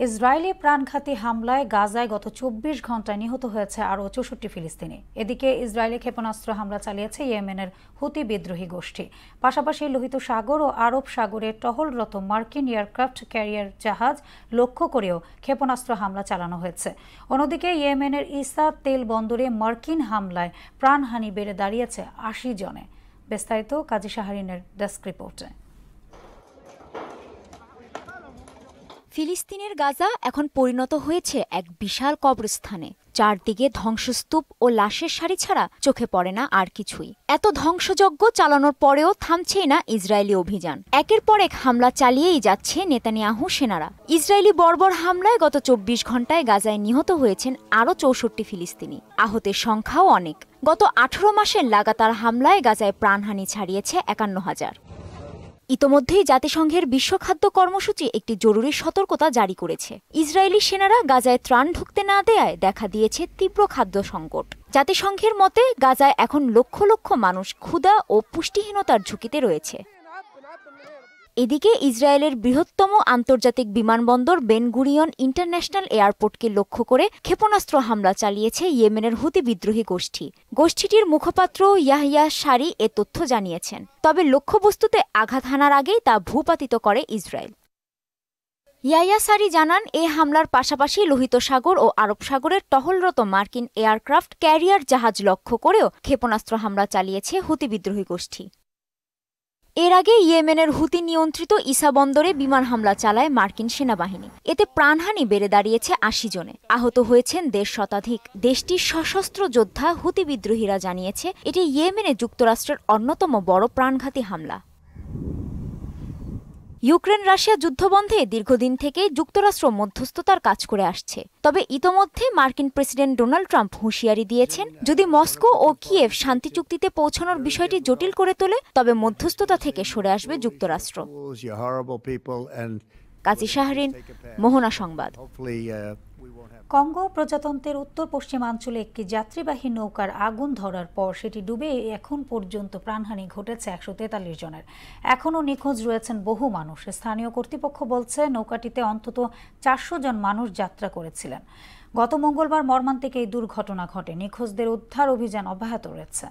Israeli প্রাণঘাতী হামলায় গাজায় গত ২৪ ঘন্টায় নিহত হয়েছে আরও ৬৪ ফিলিস্তিনি। এদিকে ইসরায়েলি ক্ষেপণাস্ত্র হামলা চালিয়েছে ইয়েমেনের হুতি বিদ্রোহী গোষ্ঠী। পাশাপাশি লোহিত সাগর ও আরব সাগরে টহলরত মার্কিন এয়ারক্রাফট ক্যারিয়ার জাহাজ লক্ষ্য করেও ক্ষেপণাস্ত্র হামলা চালানো হয়েছে। অন্যদিকে ইয়েমেনের ইসা তেল বন্দরে মার্কিন হামলায় প্রাণহানি বেড়ে দাঁড়িয়েছে ৮০ জনে। বিস্তারিত কাজী শাহরিনের ডেস্ক রিপোর্টে। ফিলিস্তিনের গাজা এখন পরিণত হয়েছে এক বিশাল কবরস্থানে। চারদিকে ধ্বংসস্তূপ ও লাশের সারি ছাড়া চোখে পড়ে না আর কিছুই। এত ধ্বংসযজ্ঞ চালানোর পরেও থামছেই না ইসরায়েলি অভিযান। একের পর এক হামলা চালিয়েই যাচ্ছে নেতানিয়াহু সেনারা। ইসরায়েলি বর্বর হামলায় গত ২৪ ঘন্টায় গাজায় নিহত হয়েছেন আরও ৬৪ ফিলিস্তিনি। আহতের সংখ্যাও অনেক। গত ১৮ মাসের লাগাতার হামলায় গাজায় প্রাণহানি ছাড়িয়েছে ৫১,০০০। ইতোমধ্যেই জাতিসংঘের বিশ্ব খাদ্য কর্মসূচি একটি জরুরি সতর্কতা জারি করেছে। ইসরায়েলি সেনারা গাজায় ত্রাণ ঢুকতে না দেয়ায় দেখা দিয়েছে তীব্র খাদ্য সংকট। জাতিসংঘের মতে গাজায় এখন লক্ষ লক্ষ মানুষ ক্ষুধা ও পুষ্টিহীনতার ঝুঁকিতে রয়েছে। এদিকে ইসরায়েলের বৃহত্তম আন্তর্জাতিক বিমানবন্দর বেন গুরিয়ন ইন্টারন্যাশনাল এয়ারপোর্টকে লক্ষ্য করে ক্ষেপণাস্ত্র হামলা চালিয়েছে ইয়েমেনের হুতি বিদ্রোহী গোষ্ঠী। গোষ্ঠীটির মুখপাত্র ইয়াহিয়া সারি এ তথ্য জানিয়েছেন। তবে লক্ষ্যবস্তুতে আঘাত হানার আগেই তা ভূপাতিত করে ইসরায়েল। ইয়াহিয়া সারি জানান, এ হামলার পাশাপাশি লোহিত সাগর ও আরব সাগরের টহলরত মার্কিন এয়ারক্রাফট ক্যারিয়ার জাহাজ লক্ষ্য করেও ক্ষেপণাস্ত্র হামলা চালিয়েছে হুতি বিদ্রোহী গোষ্ঠী। এর আগে ইয়েমেনের হুতি নিয়ন্ত্রিত ইসা বন্দরে বিমান হামলা চালায় মার্কিন সেনাবাহিনী। এতে প্রাণহানি বেড়ে দাঁড়িয়েছে ৮০ জনে। আহত হয়েছেন ১৫০ শতাধিক। দেশটির সশস্ত্র যোদ্ধা হুতি বিদ্রোহীরা জানিয়েছে এটি ইয়েমেনে যুক্তরাষ্ট্রের অন্যতম বড় প্রাণঘাতী হামলা। ইউক্রেন রাশিয়া যুদ্ধবন্ধে দীর্ঘদিন থেকে যুক্তরাষ্ট্র মধ্যস্থতার কাজ করে আসছে। তবে ইতোমধ্যে মার্কিন প্রেসিডেন্ট ডোনাল্ড ট্রাম্প হুঁশিয়ারি দিয়েছেন, যদি মস্কো ও কিয়েভ শান্তি চুক্তিতে পৌঁছানোর বিষয়টি জটিল করে তোলে তবে মধ্যস্থতা থেকে সরে আসবে যুক্তরাষ্ট্র। কাজী শাহরিন, মোহনা সংবাদ। কঙ্গো প্রজাতন্ত্রের উত্তর পশ্চিমাঞ্চলে একটি যাত্রীবাহী নৌকার আগুন ধরার পর সেটি ডুবে এখন পর্যন্ত প্রাণহানি ঘটেছে ১৪৩ জনের। এখনও নিখোঁজ রয়েছেন বহু মানুষ। স্থানীয় কর্তৃপক্ষ বলছে নৌকাটিতে অন্তত ৪০০ জন মানুষ যাত্রা করেছিলেন। গত মঙ্গলবার মর্মান্তিক এই দুর্ঘটনা ঘটে। নিখোঁজদের উদ্ধার অভিযান অব্যাহত রয়েছে।